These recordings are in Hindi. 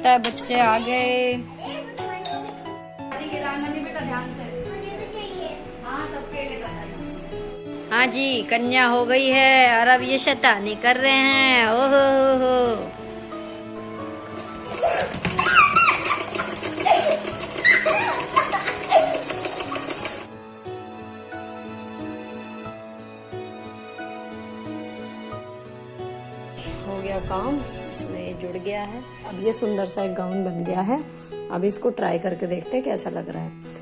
लगता है बच्चे आ गए। हाँ जी, कन्या हो गई है और अब ये शैतानी कर रहे हैं। ओहो हो। हो गया काम, इसमें ये जुड़ गया है। अब ये सुंदर सा एक गाउन बन गया है। अब इसको ट्राई करके देखते हैं कैसा लग रहा है।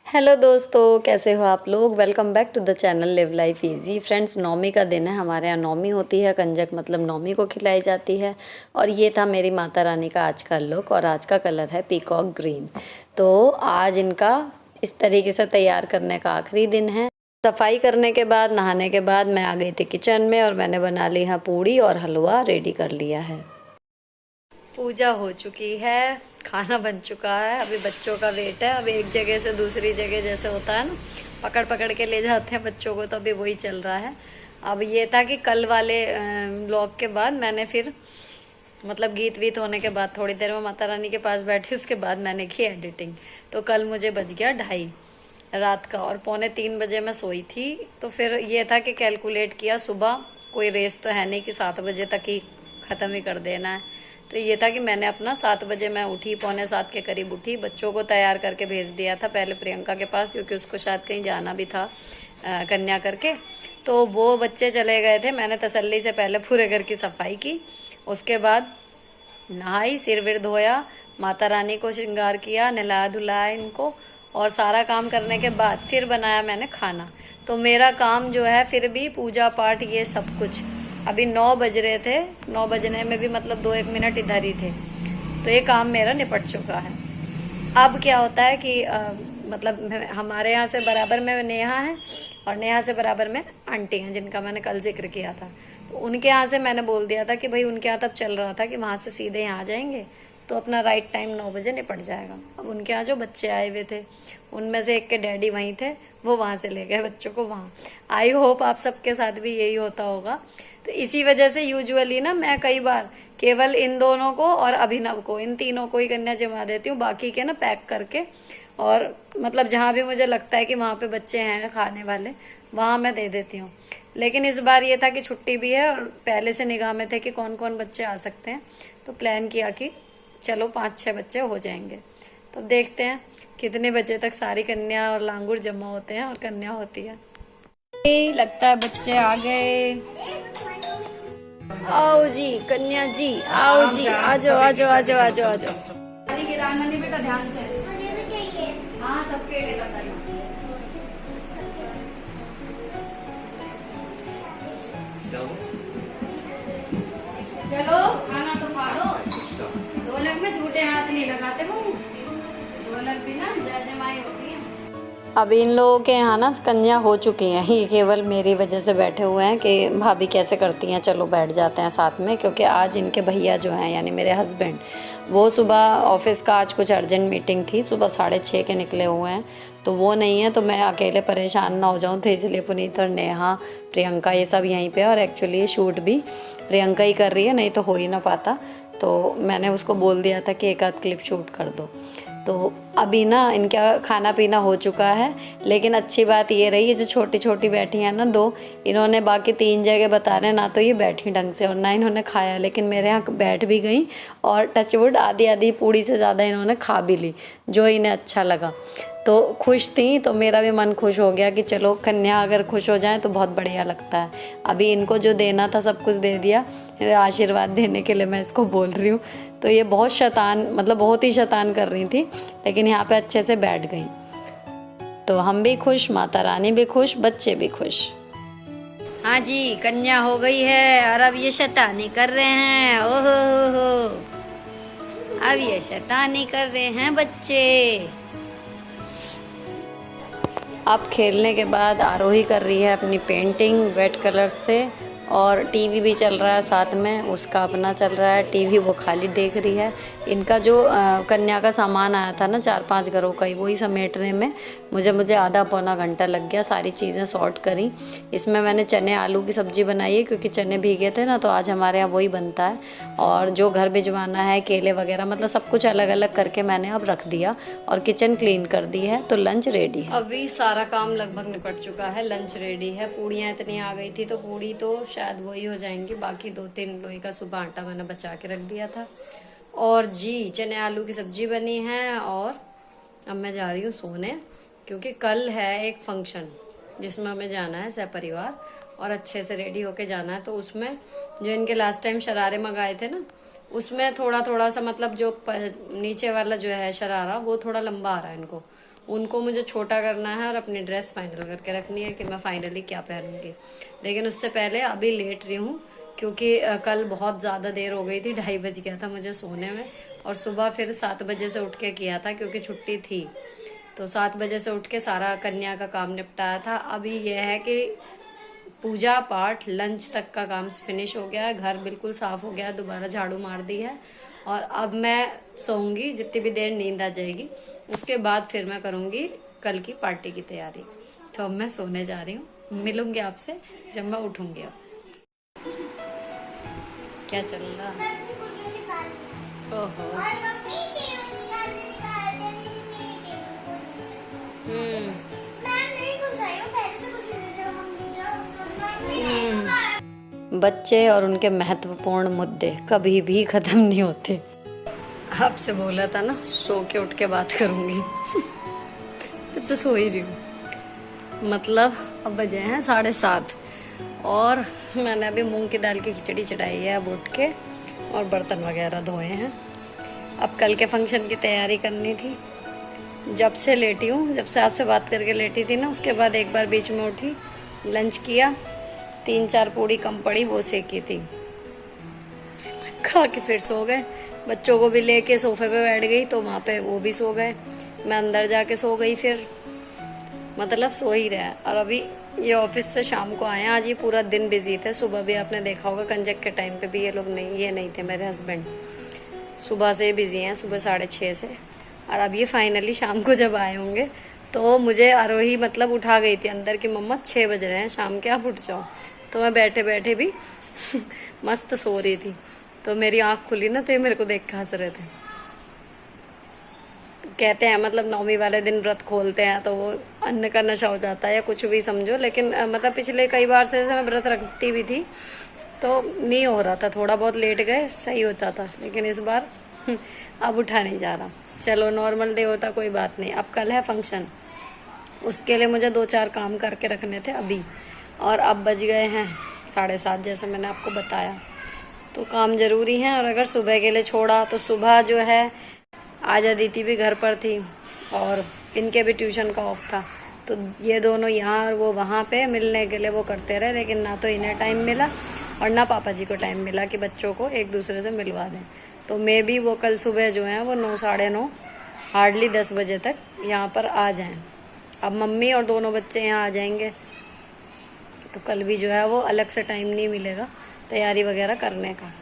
हेलो दोस्तों, कैसे हो आप लोग। Welcome back to the channel Live Life Easy. Friends, नौमी का दिन है, हमारे यहाँ नौमी होती है। कंजक मतलब नौमी को खिलाई जाती है। और ये था मेरी माता रानी का आज का लुक, और आज का कलर है पीकॉक ग्रीन। तो आज इनका इस तरीके से तैयार करने का आखिरी दिन है। सफाई करने के बाद, नहाने के बाद मैं आ गई थी किचन में और मैंने बना ली है पूड़ी और हलवा रेडी कर लिया है। पूजा हो चुकी है, खाना बन चुका है। अभी बच्चों का वेट है। अब एक जगह से दूसरी जगह जैसे होता है ना, पकड़ पकड़ के ले जाते हैं बच्चों को, तो अभी वही चल रहा है। अब ये था कि कल वाले व्लॉग के बाद मैंने फिर मतलब गीत वीत होने के बाद थोड़ी देर में माता रानी के पास बैठी, उसके बाद मैंने की एडिटिंग। तो कल मुझे बज गया 2:30 रात का और 2:45 बजे मैं सोई थी। तो फिर ये था कि कैलकुलेट किया, सुबह कोई रेस तो है नहीं कि 7 बजे तक ही ख़त्म ही कर देना है। तो ये था कि मैंने अपना 7 बजे मैं उठी, 6:45 के करीब उठी, बच्चों को तैयार करके भेज दिया था पहले प्रियंका के पास, क्योंकि उसको शायद कहीं जाना भी था कन्या करके। तो वो बच्चे चले गए थे। मैंने तसल्ली से पहले पूरे घर की सफाई की, उसके बाद नहाई, सिर विर धोया, माता रानी को श्रृंगार किया, नहलाया धुलाया इनको, और सारा काम करने के बाद फिर बनाया मैंने खाना। तो मेरा काम जो है फिर भी पूजा पाठ ये सब कुछ, अभी 9 बज रहे थे, 9 बजने में भी मतलब 2-1 मिनट इधर ही थे। तो ये काम मेरा निपट चुका है। अब क्या होता है कि मतलब हमारे यहाँ से बराबर में नेहा है और नेहा से बराबर में आंटी हैं, जिनका मैंने कल जिक्र किया था। तो उनके यहाँ से मैंने बोल दिया था कि भाई उनके यहाँ तब चल रहा था कि वहाँ से सीधे यहाँ आ जाएंगे तो अपना राइट टाइम 9 बजे निपट जाएगा। अब उनके यहाँ जो बच्चे आए हुए थे उनमें से एक के डैडी वहीं थे, वो वहाँ से ले गए बच्चों को वहाँ। आई होप आप सबके साथ भी यही होता होगा। तो इसी वजह से यूजुअली ना मैं कई बार केवल इन दोनों को और अभिनव को, इन तीनों को ही कन्या जमा देती हूँ, बाकी के ना पैक करके, और मतलब जहाँ भी मुझे लगता है कि वहाँ पे बच्चे हैं खाने वाले, वहाँ मैं दे देती हूँ। लेकिन इस बार ये था कि छुट्टी भी है और पहले से निगाह में थे कि कौन कौन बच्चे आ सकते हैं, तो प्लान किया कि चलो 5-6 बच्चे हो जाएंगे। तो देखते हैं कितने बजे तक सारी कन्या और लांगुर जमा होते हैं और कन्या होती है। लगता है बच्चे आ गए। आओ जी कन्या जी, आओ जी, आ जाओ आ जाओ आ जाओ आ जाओ आ जाओ। बेटा ध्यान से, हाँ सबके लिए बताइए। चलो खाना तो खा लो। ढोलक में झूठे हाथ नहीं लगाते वो, ढोलक भी ना जय जमाई होती है। अब इन लोगों के यहाँ ना कन्या हो चुकी हैं, ये केवल मेरी वजह से बैठे हुए हैं कि भाभी कैसे करती हैं, चलो बैठ जाते हैं साथ में। क्योंकि आज इनके भैया जो हैं यानी मेरे हस्बैंड, वो सुबह ऑफिस का आज कुछ अर्जेंट मीटिंग थी, सुबह 6:30 के निकले हुए हैं, तो वो नहीं है। तो मैं अकेले परेशान ना हो जाऊँ, तो इसलिए पुनीत और नेहा, प्रियंका ये सब यहीं पर। और एक्चुअली ये शूट भी प्रियंका ही कर रही है, नहीं तो हो ही ना पाता। तो मैंने उसको बोल दिया था कि एक आध क्लिप शूट कर दो। तो अभी ना इनका खाना पीना हो चुका है। लेकिन अच्छी बात ये रही है, जो छोटी छोटी बैठी हैं ना 2, इन्होंने बाकी 3 जगह बता रहे हैं ना, तो ये बैठी ढंग से और ना इन्होंने खाया, लेकिन मेरे यहाँ बैठ भी गई और टचवुड आधी आधी पूड़ी से ज़्यादा इन्होंने खा भी ली, जो इन्हें अच्छा लगा। तो खुश थी, तो मेरा भी मन खुश हो गया कि चलो कन्या अगर खुश हो जाए तो बहुत बढ़िया लगता है। अभी इनको जो देना था सब कुछ दे दिया, आशीर्वाद देने के लिए मैं इसको बोल रही हूँ। तो ये बहुत शैतान, मतलब बहुत ही शैतान कर रही थी, लेकिन यहाँ पे अच्छे से बैठ गई। तो हम भी खुश, माता रानी भी खुश, बच्चे भी खुश। हाँ जी, कन्या हो गई है और अब ये शैतानी कर रहे हैं। ओहो हो, अब ये शैतानी कर रहे हैं बच्चे। अब खेलने के बाद आरोही कर रही है अपनी पेंटिंग वेट कलर से, और टीवी भी चल रहा है साथ में, उसका अपना चल रहा है टीवी, वो खाली देख रही है। इनका जो कन्या का सामान आया था ना 4-5 घरों का ही, वही समेटने में मुझे आधा पौना घंटा लग गया। सारी चीज़ें सॉर्ट करी। इसमें मैंने चने आलू की सब्ज़ी बनाई है क्योंकि चने भीगे थे ना, तो आज हमारे यहाँ वही बनता है। और जो घर भिजवाना है, केले वगैरह, मतलब सब कुछ अलग अलग करके मैंने अब रख दिया और किचन क्लीन कर दी है। तो लंच रेडी है। अभी सारा काम लगभग निपट चुका है, लंच रेडी है। पूड़ियाँ इतनी आ गई थी तो पूड़ी तो शायद वही हो जाएंगी, बाकी 2-3 लोई का सुबह आटा मैंने बचा के रख दिया था। और जी चने आलू की सब्जी बनी है। और अब मैं जा रही हूँ सोने, क्योंकि कल है एक फंक्शन जिसमें हमें जाना है सहपरिवार, और अच्छे से रेडी होके जाना है। तो उसमें जो इनके लास्ट टाइम शरारे मंगाए थे ना, उसमें थोड़ा थोड़ा सा, मतलब जो नीचे वाला जो है शरारा वो थोड़ा लंबा आ रहा है इनको, उनको मुझे छोटा करना है और अपनी ड्रेस फाइनल करके रखनी है कि मैं फाइनली क्या पहनूंगी। लेकिन उससे पहले अभी लेट रही हूँ क्योंकि कल बहुत ज़्यादा देर हो गई थी, 2:30 बज गया था मुझे सोने में। और सुबह फिर 7 बजे से उठ के किया था क्योंकि छुट्टी थी, तो 7 बजे से उठ के सारा कन्या का काम निपटाया था। अभी यह है कि पूजा पाठ लंच तक का काम फिनिश हो गया है, घर बिल्कुल साफ हो गया है, दोबारा झाड़ू मार दी है। और अब मैं सोऊंगी, जितनी भी देर नींद आ जाएगी उसके बाद फिर मैं करूंगी कल की पार्टी की तैयारी। तो अब मैं सोने जा रही हूँ, मिलूंगी आपसे जब मैं उठूंगी। अब क्या चल रहा है? ओहो। बच्चे और उनके महत्वपूर्ण मुद्दे कभी भी खत्म नहीं होते। आपसे बोला था ना सो के उठ के बात करूंगी तब से सो ही रही हूँ। मतलब अब बजे हैं 7:30 और मैंने अभी मूंग की दाल की खिचड़ी चढ़ाई है। अब उठ के और बर्तन वगैरह धोए हैं। अब कल के फंक्शन की तैयारी करनी थी। जब से लेटी हूँ, जब से आपसे बात करके लेटी थी ना, उसके बाद एक बार बीच में उठी, लंच किया, 3-4 पूड़ी कम पड़ी वो सेकी थी, खा के फिर सो गए। बच्चों को भी लेके सोफे पे बैठ गई तो वहाँ पे वो भी सो गए। मैं अंदर जाके सो गई, फिर मतलब सो ही रहा। और अभी ये ऑफिस से शाम को आए। आज ये पूरा दिन बिजी थे। सुबह भी आपने देखा होगा कंजक के टाइम पे भी ये लोग नहीं थे, मेरे हस्बैंड सुबह से बिजी हैं, सुबह 6:30 से। और अब ये फाइनली शाम को जब आए होंगे तो मुझे आरोही मतलब उठा गई थी अंदर की, मम्मा 6 बज रहे हैं शाम के, आप उठ जाओ। तो मैं बैठे बैठे भी मस्त सो रही थी। तो मेरी आंख खुली ना तो ये मेरे को देख के हंस रहे थे। कहते हैं मतलब 9वीं वाले दिन व्रत खोलते हैं तो वो अन्न का नशा हो जाता है या कुछ भी समझो। लेकिन मतलब पिछले कई बार से मैं व्रत रखती भी थी तो नहीं हो रहा था, थोड़ा बहुत लेट गए सही होता था। लेकिन इस बार अब उठा नहीं जा रहा। चलो नॉर्मल डे होता कोई बात नहीं। अब कल है फंक्शन, उसके लिए मुझे 2-4 काम करके रखने थे अभी। और अब बज गए हैं 7:30 जैसे मैंने आपको बताया। तो काम ज़रूरी है। और अगर सुबह के लिए छोड़ा तो सुबह जो है आज अदिति भी घर पर थी और इनके भी ट्यूशन का ऑफ था, तो ये दोनों यहाँ और वो वहाँ पे मिलने के लिए वो करते रहे। लेकिन ना तो इन्हें टाइम मिला और ना पापा जी को टाइम मिला कि बच्चों को एक दूसरे से मिलवा दें। तो मे भी वो कल सुबह जो है वो 9, 9:30 हार्डली 10 बजे तक यहाँ पर आ जाएं। अब मम्मी और दोनों बच्चे यहाँ आ जाएंगे तो कल भी जो है वो अलग से टाइम नहीं मिलेगा तैयारी वगैरह करने का।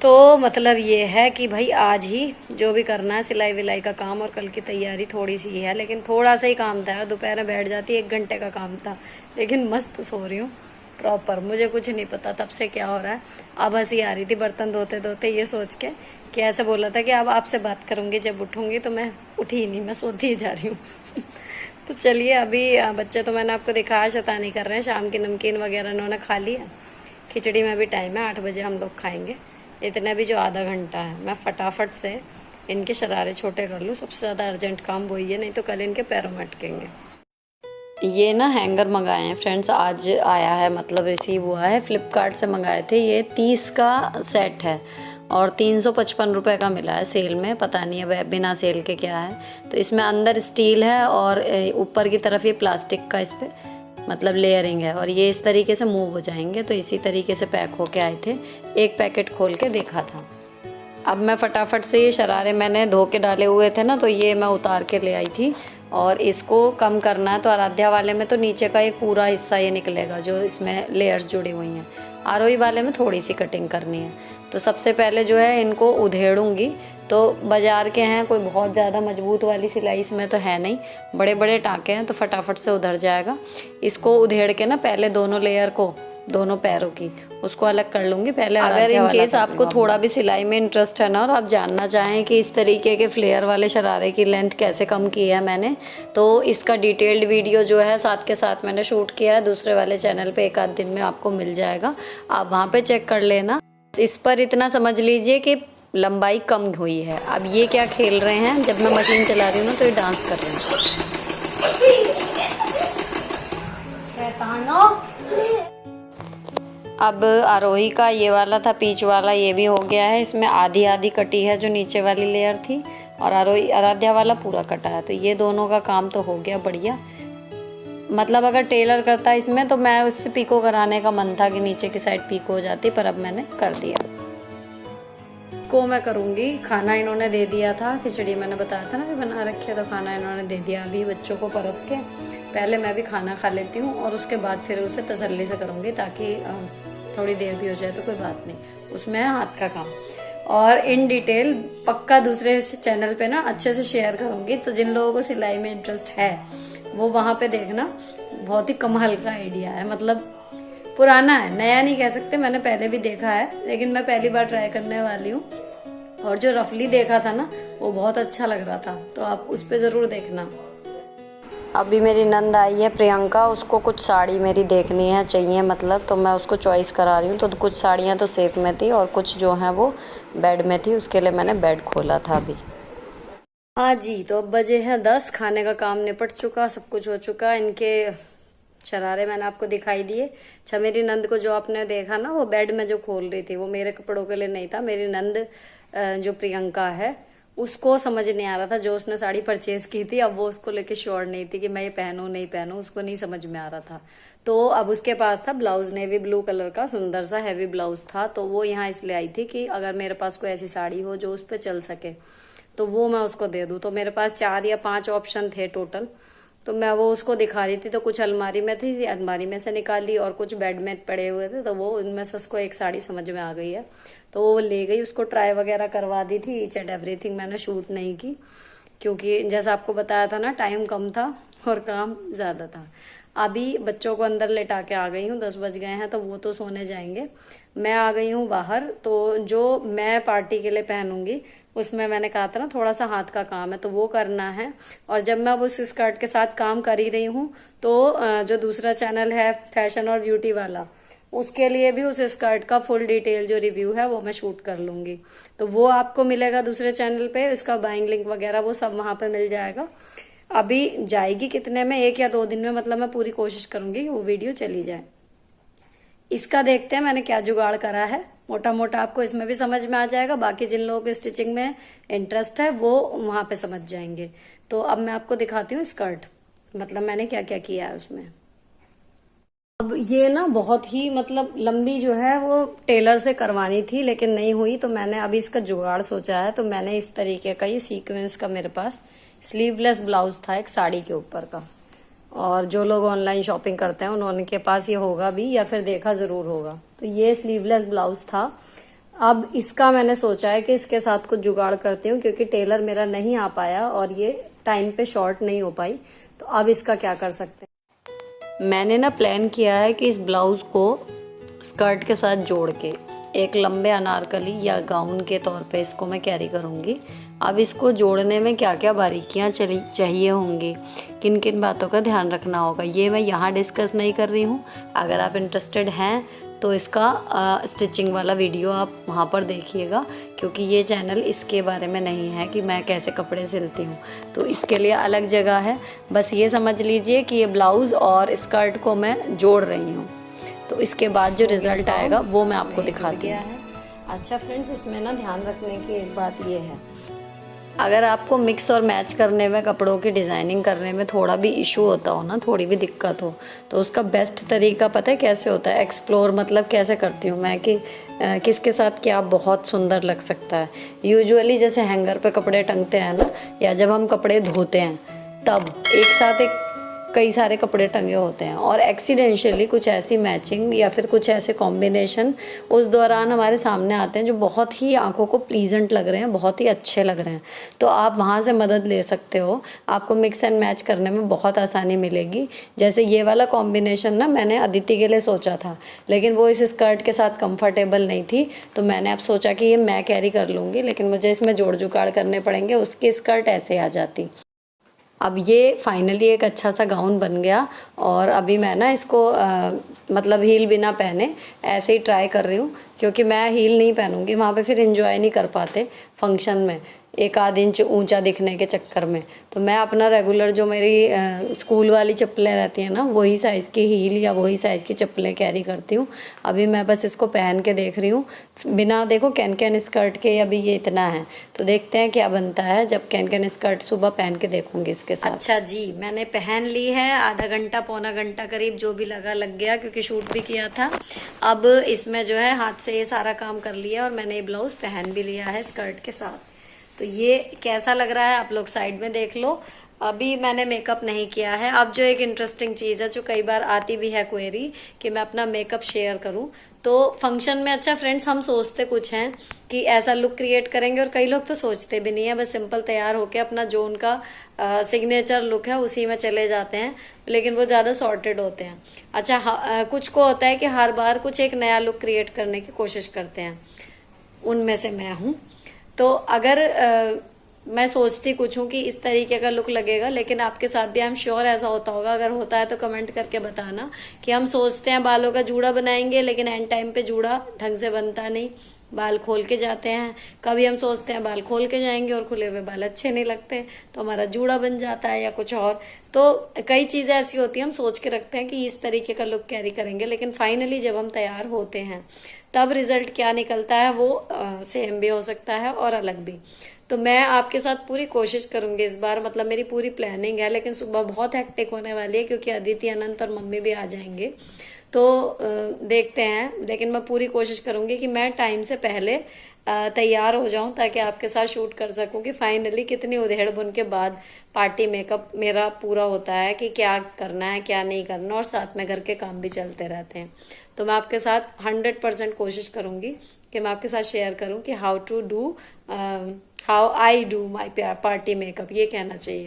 तो मतलब ये है कि भाई आज ही जो भी करना है सिलाई विलाई का काम और कल की तैयारी थोड़ी सी है, लेकिन थोड़ा सा ही काम था यार। दोपहर में बैठ जाती 1 घंटे का काम था, लेकिन मस्त सो रही हूँ प्रॉपर। मुझे कुछ नहीं पता तब से क्या हो रहा है। अब हंसी आ रही थी बर्तन धोते धोते ये सोच के कि ऐसे बोला था कि अब आपसे बात करूंगी जब उठूंगी, तो मैं उठी ही नहीं, मैं सोती ही जा रही हूँ तो चलिए अभी बच्चे तो मैंने आपको दिखाया शैतानी कर रहे हैं। शाम की नमकीन वगैरह उन्होंने खा लिया। खिचड़ी में भी टाइम है, 8 बजे हम लोग खाएंगे। इतना भी जो आधा घंटा है मैं फटाफट से इनके शरारे छोटे कर लूँ। सबसे ज़्यादा अर्जेंट काम वही है, नहीं तो कल इनके पैरों में अटकेंगे। ये ना हैंगर मंगाए हैं फ्रेंड्स, आज आया है, मतलब रिसीव हुआ है। फ्लिपकार्ट से मंगाए थे। ये 30 का सेट है और 355 रुपये का मिला है सेल में। पता नहीं अब बिना सेल के क्या है। तो इसमें अंदर स्टील है और ऊपर की तरफ ये प्लास्टिक का इस पर मतलब लेयरिंग है। और ये इस तरीके से मूव हो जाएंगे। तो इसी तरीके से पैक होके आए थे। एक पैकेट खोल के देखा था। अब मैं फटाफट से ये शरारे मैंने धो के डाले हुए थे ना, तो ये मैं उतार के ले आई थी और इसको कम करना है। तो आराध्या वाले में तो नीचे का एक पूरा हिस्सा ये निकलेगा जो इसमें लेयर्स जुड़ी हुई हैं। आरोही वाले में थोड़ी सी कटिंग करनी है। तो सबसे पहले जो है इनको उधेड़ूंगी। तो बाज़ार के हैं, कोई बहुत ज़्यादा मजबूत वाली सिलाई इसमें तो है नहीं, बड़े बड़े टाँके हैं तो फटाफट से उधड़ जाएगा। इसको उधेड़ के ना पहले दोनों लेयर को, दोनों पैरों की, उसको अलग कर लूँगी पहले। अगर इन केस आपको थोड़ा भी सिलाई में इंटरेस्ट है ना और आप जानना चाहें कि इस तरीके के फ्लेयर वाले शरारे की लेंथ कैसे कम की है मैंने, तो इसका डिटेल्ड वीडियो जो है साथ के साथ मैंने शूट किया है दूसरे वाले चैनल पे, एक आध दिन में आपको मिल जाएगा, आप वहाँ पे चेक कर लेना। इस पर इतना समझ लीजिए कि लंबाई कम हुई है। अब ये क्या खेल रहे हैं, जब मैं मशीन चला रही हूँ ना तो ये डांस कर रहे हैं। शैतानो। अब आरोही का ये वाला था पीच वाला, ये भी हो गया है। इसमें आधी आधी कटी है जो नीचे वाली लेयर थी, और आराध्या वाला पूरा कटा है। तो ये दोनों का काम तो हो गया बढ़िया। मतलब अगर टेलर करता इसमें तो मैं उससे पीको कराने का मन था कि नीचे की साइड पीको हो जाती, पर अब मैंने कर दिया। को मैं करूँगी। खाना इन्होंने दे दिया था, खिचड़ी मैंने बताया था ना कि बना रखी है, तो खाना इन्होंने दे दिया। अभी बच्चों को परस के पहले मैं भी खाना खा लेती हूँ और उसके बाद फिर उसे तसल्ली से करूँगी, ताकि थोड़ी देर भी हो जाए तो कोई बात नहीं, उसमें हाथ का काम। और इन डिटेल पक्का दूसरे चैनल पे ना अच्छे से शेयर करूँगी, तो जिन लोगों को सिलाई में इंटरेस्ट है वो वहाँ पे देखना। बहुत ही कमाल का आइडिया है, मतलब पुराना है, नया नहीं कह सकते, मैंने पहले भी देखा है, लेकिन मैं पहली बार ट्राई करने वाली हूँ। और जो रफली देखा था ना वो बहुत अच्छा लग रहा था, तो आप उस पर ज़रूर देखना। अभी मेरी नंद आई है प्रियंका, उसको कुछ साड़ी मेरी देखनी है, चाहिए मतलब, तो मैं उसको चॉइस करा रही हूँ। तो कुछ साड़ियाँ तो सेफ में थी और कुछ जो हैं वो बेड में थी, उसके लिए मैंने बेड खोला था अभी। हाँ जी, तो अब बजे हैं 10, खाने का काम निपट चुका, सब कुछ हो चुका। इनके शरारे मैंने आपको दिखाई दिए। अच्छा, मेरी नंद को जो आपने देखा ना वो बेड में जो खोल रही थी, वो मेरे कपड़ों के लिए नहीं था। मेरी नंद जो प्रियंका है उसको समझ नहीं आ रहा था, जो उसने साड़ी परचेज की थी, अब वो उसको लेके श्योर नहीं थी कि मैं ये पहनूं नहीं पहनूं, उसको नहीं समझ में आ रहा था। तो अब उसके पास था ब्लाउज, नेवी ब्लू कलर का सुंदर सा हैवी ब्लाउज था, तो वो यहाँ इसलिए आई थी कि अगर मेरे पास कोई ऐसी साड़ी हो जो उस पर चल सके तो वो मैं उसको दे दूँ। तो मेरे पास 4 या 5 ऑप्शन थे टोटल, तो मैं वो उसको दिखा रही थी। तो कुछ अलमारी में थी, अलमारी में से निकाली, और कुछ बेड में पड़े हुए थे, तो वो उनमें से उसको एक साड़ी समझ में आ गई है, तो वो ले गई। उसको ट्राई वगैरह करवा दी थी, ईच एंड एवरीथिंग मैंने शूट नहीं की, क्योंकि जैसा आपको बताया था ना टाइम कम था और काम ज़्यादा था। अभी बच्चों को अंदर लेटा के आ गई हूँ, 10 बज गए हैं, तो वो तो सोने जाएंगे। मैं आ गई हूँ बाहर। तो जो मैं पार्टी के लिए पहनूंगी उसमें मैंने कहा था ना थोड़ा सा हाथ का काम है, तो वो करना है। और जब मैं अब उस स्कर्ट के साथ काम कर ही रही हूँ, तो जो दूसरा चैनल है फैशन और ब्यूटी वाला, उसके लिए भी उस स्कर्ट का फुल डिटेल जो रिव्यू है वो मैं शूट कर लूंगी। तो वो आपको मिलेगा दूसरे चैनल पे, इसका बाइंग लिंक वगैरह वो सब वहां पे मिल जाएगा। अभी जाएगी कितने में, 1 या 2 दिन में, मतलब मैं पूरी कोशिश करूंगी कि वो वीडियो चली जाए। इसका देखते हैं मैंने क्या जुगाड़ करा है, मोटा मोटा आपको इसमें भी समझ में आ जाएगा। बाकी जिन लोगों को स्टिचिंग में इंटरेस्ट है वो वहां पे समझ जाएंगे। तो अब मैं आपको दिखाती हूँ स्कर्ट, मतलब मैंने क्या क्या किया है उसमें। अब ये ना बहुत ही मतलब लंबी जो है वो टेलर से करवानी थी, लेकिन नहीं हुई, तो मैंने अभी इसका जुगाड़ सोचा है। तो मैंने इस तरीके का, ये सीक्वेंस का मेरे पास स्लीवलेस ब्लाउज था एक साड़ी के ऊपर का, और जो लोग ऑनलाइन शॉपिंग करते हैं उनके पास ये होगा भी, या फिर देखा जरूर होगा। तो ये स्लीवलेस ब्लाउज था। अब इसका मैंने सोचा है कि इसके साथ कुछ जुगाड़ करती हूँ, क्योंकि टेलर मेरा नहीं आ पाया और ये टाइम पे शॉर्ट नहीं हो पाई। तो अब इसका क्या कर सकते हैं, मैंने ना प्लान किया है कि इस ब्लाउज को स्कर्ट के साथ जोड़ के एक लंबे अनारकली या गाउन के तौर पे इसको मैं कैरी करूँगी। अब इसको जोड़ने में क्या क्या बारीकियाँ चाहिए होंगी, किन किन बातों का ध्यान रखना होगा, ये मैं यहाँ डिस्कस नहीं कर रही हूँ। अगर आप इंटरेस्टेड हैं तो इसका स्टिचिंग वाला वीडियो आप वहाँ पर देखिएगा, क्योंकि ये चैनल इसके बारे में नहीं है कि मैं कैसे कपड़े सिलती हूँ, तो इसके लिए अलग जगह है। बस ये समझ लीजिए कि ये ब्लाउज़ और स्कर्ट को मैं जोड़ रही हूँ, तो इसके बाद जो रिज़ल्ट आएगा वो मैं आपको दिखाती हूँ। अच्छा फ्रेंड्स, इसमें ना ध्यान रखने की एक बात ये है, अगर आपको मिक्स और मैच करने में, कपड़ों की डिज़ाइनिंग करने में थोड़ा भी इशू होता हो ना, थोड़ी भी दिक्कत हो, तो उसका बेस्ट तरीका पता है कैसे होता है, एक्सप्लोर। मतलब कैसे करती हूँ मैं कि किसके साथ क्या बहुत सुंदर लग सकता है। यूजुअली जैसे हैंगर पे कपड़े टंगते हैं ना, या जब हम कपड़े धोते हैं, तब एक साथ एक कई सारे कपड़े टंगे होते हैं और एक्सीडेंशियली कुछ ऐसी मैचिंग या फिर कुछ ऐसे कॉम्बिनेशन उस दौरान हमारे सामने आते हैं जो बहुत ही आंखों को प्लीजेंट लग रहे हैं, बहुत ही अच्छे लग रहे हैं। तो आप वहाँ से मदद ले सकते हो, आपको मिक्स एंड मैच करने में बहुत आसानी मिलेगी। जैसे ये वाला कॉम्बिनेशन ना मैंने अदिति के लिए सोचा था, लेकिन वो इस स्कर्ट के साथ कंफर्टेबल नहीं थी, तो मैंने अब सोचा कि ये मैं कैरी कर लूँगी, लेकिन मुझे इसमें जोड़ जुगाड़ करने पड़ेंगे, उसकी स्कर्ट ऐसे आ जाती। अब ये फाइनली एक अच्छा सा गाउन बन गया और अभी मैं ना इसको मतलब हील बिना पहने ऐसे ही ट्राई कर रही हूँ, क्योंकि मैं हील नहीं पहनूँगी, वहाँ पे फिर एंजॉय नहीं कर पाते फंक्शन में एक आध इंच ऊंचा दिखने के चक्कर में। तो मैं अपना रेगुलर जो मेरी स्कूल वाली चप्पलें रहती हैं ना, वही साइज़ की हील या वही साइज़ की चप्पलें कैरी करती हूँ। अभी मैं बस इसको पहन के देख रही हूँ बिना देखो कैन कैन स्कर्ट के। अभी ये इतना है, तो देखते हैं क्या बनता है जब कैन कैन स्कर्ट सुबह पहन के देखूंगी इसके साथ। अच्छा जी, मैंने पहन ली है, आधा घंटा पौना घंटा करीब जो भी लग गया, क्योंकि शूट भी किया था। अब इसमें जो है हाथ से ये सारा काम कर लिया और मैंने ये ब्लाउज पहन भी लिया है स्कर्ट के साथ। तो ये कैसा लग रहा है आप लोग साइड में देख लो। अभी मैंने मेकअप नहीं किया है। अब जो एक इंटरेस्टिंग चीज़ है, जो कई बार आती भी है क्वेरी कि मैं अपना मेकअप शेयर करूं, तो फंक्शन में अच्छा फ्रेंड्स हम सोचते कुछ हैं कि ऐसा लुक क्रिएट करेंगे, और कई लोग तो सोचते भी नहीं है, बस सिंपल तैयार होके अपना जो उनका सिग्नेचर लुक है उसी में चले जाते हैं, लेकिन वो ज़्यादा सॉर्टेड होते हैं। अच्छा कुछ को होता है कि हर बार कुछ एक नया लुक क्रिएट करने की कोशिश करते हैं, उनमें से मैं हूँ। तो अगर मैं सोचती कुछ हूँ कि इस तरीके का लुक लगेगा, लेकिन आपके साथ भी आई एम श्योर ऐसा होता होगा। अगर होता है तो कमेंट करके बताना कि हम सोचते हैं बालों का जूड़ा बनाएंगे, लेकिन एंड टाइम पे जूड़ा ढंग से बनता नहीं, बाल खोल के जाते हैं। कभी हम सोचते हैं बाल खोल के जाएंगे और खुले हुए बाल अच्छे नहीं लगते, तो हमारा जूड़ा बन जाता है या कुछ और। तो कई चीजें ऐसी होती हैं, हम सोच के रखते हैं कि इस तरीके का लुक कैरी करेंगे, लेकिन फाइनली जब हम तैयार होते हैं तब रिजल्ट क्या निकलता है वो सेम भी हो सकता है और अलग भी। तो मैं आपके साथ पूरी कोशिश करूंगी इस बार, मतलब मेरी पूरी प्लानिंग है, लेकिन सुबह बहुत हेक्टिक होने वाली है क्योंकि अदिति, अनंत और मम्मी भी आ जाएंगे। तो देखते हैं, लेकिन मैं पूरी कोशिश करूंगी कि मैं टाइम से पहले तैयार हो जाऊं, ताकि आपके साथ शूट कर सकूं कि फाइनली कितनी उधेड़ बुन के बाद पार्टी मेकअप मेरा पूरा होता है, कि क्या करना है क्या नहीं करना, और साथ में घर के काम भी चलते रहते हैं। तो मैं आपके साथ 100% कोशिश करूंगी कि मैं आपके साथ शेयर करूं कि how I do my party makeup, ये कहना चाहिए।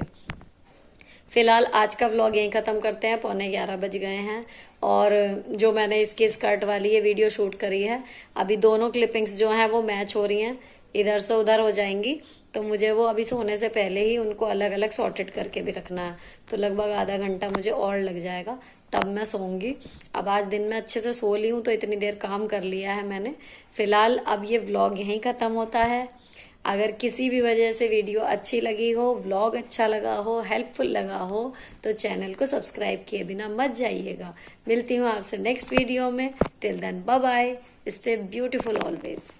फिलहाल आज का व्लॉग यहीं ख़त्म करते हैं, 11:15 बज गए हैं। और जो मैंने इसकी स्कर्ट वाली ये वीडियो शूट करी है, अभी दोनों क्लिपिंग्स जो हैं वो मैच हो रही हैं, इधर से उधर हो जाएंगी, तो मुझे वो अभी सोने से पहले ही उनको अलग अलग सॉर्टेड करके भी रखना है। तो लगभग आधा घंटा मुझे और लग जाएगा, तब मैं सोऊंगी। अब आज दिन में अच्छे से सो ली हूँ, तो इतनी देर काम कर लिया है मैंने। फिलहाल अब ये व्लॉग यहीं ख़त्म होता है। अगर किसी भी वजह से वीडियो अच्छी लगी हो, व्लॉग अच्छा लगा हो, हेल्पफुल लगा हो, तो चैनल को सब्सक्राइब किए बिना मत जाइएगा। मिलती हूँ आपसे नेक्स्ट वीडियो में। Till then bye bye, stay beautiful always.